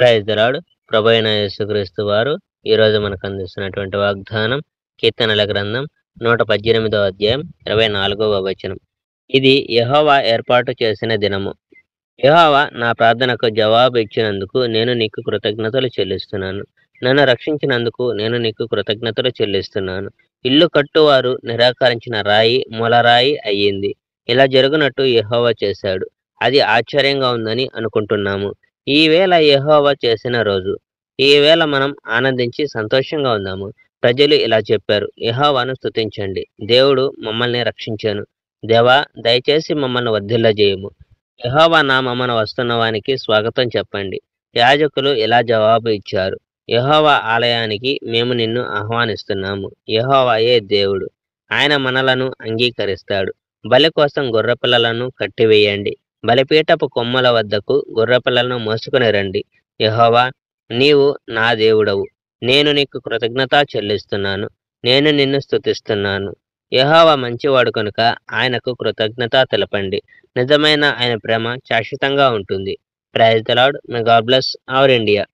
Praise the lord. ప్రభువైన యేసుక్రీస్తు వారు ఈరోజు మనకు అందిస్తున్నటువంటి వాగ్దానం కీర్తనల గ్రంథం 118వ అధ్యాయం 24వ వచనం. ఇది యెహోవా ఏర్పాటు చేసిన దినము. యెహోవా నా ప్రార్థనకు జవాబు ఇచ్చినందుకు నేను నీకు కృతజ్ఞతలు చెల్లిస్తున్నాను. నన్ను రక్షించినందుకు నేను నీకు కృతజ్ఞతలు చెల్లిస్తున్నాను. ఇల్లు కట్టువారు నిరాకరించిన రాయి మూలరాయి అయ్యింది. ఇలా జరుగునట్టు యెహోవా చేశాడు. అది ఆశ్చర్యంగా ఉందని అనుకుంటున్నాము. ఈ వేళ యెహోవా చేసిన రోజు. ఈ వేళ మనం ఆనందించి సంతోషంగా ఉందాము. ప్రజలు ఇలా చెప్పారు, యెహోవాను స్తుతించండి. దేవుడు మమ్మల్ని రక్షించాను. దేవా, దయచేసి మమ్మల్ని వర్ధిల్లజేయము. యెహోవా నామమున వస్తున్న వానికి స్వాగతం చెప్పండి. యాజకులు ఇలా జవాబు ఇచ్చారు, యెహోవా ఆలయానికి మేము నిన్ను ఆహ్వానిస్తున్నాము. యెహోవాయే దేవుడు. ఆయన మనలను అంగీకరిస్తాడు. బలి కోసం గొర్రెపిల్లలను కట్టివేయండి. బలిపీఠపు కొమ్మల వద్దకు గొర్రెపిల్లలను మోసుకుని రండి. యెహోవా, నీవు నా దేవుడవు. నేను నీకు కృతజ్ఞత చెల్లిస్తున్నాను. నేను నిన్ను స్తుతిస్తున్నాను. యెహోవా మంచివాడు కనుక ఆయనకు కృతజ్ఞత తెలపండి. నిజమైన ఆయన ప్రేమ శాశ్వతంగా ఉంటుంది. Praise the Lord. May God bless our India.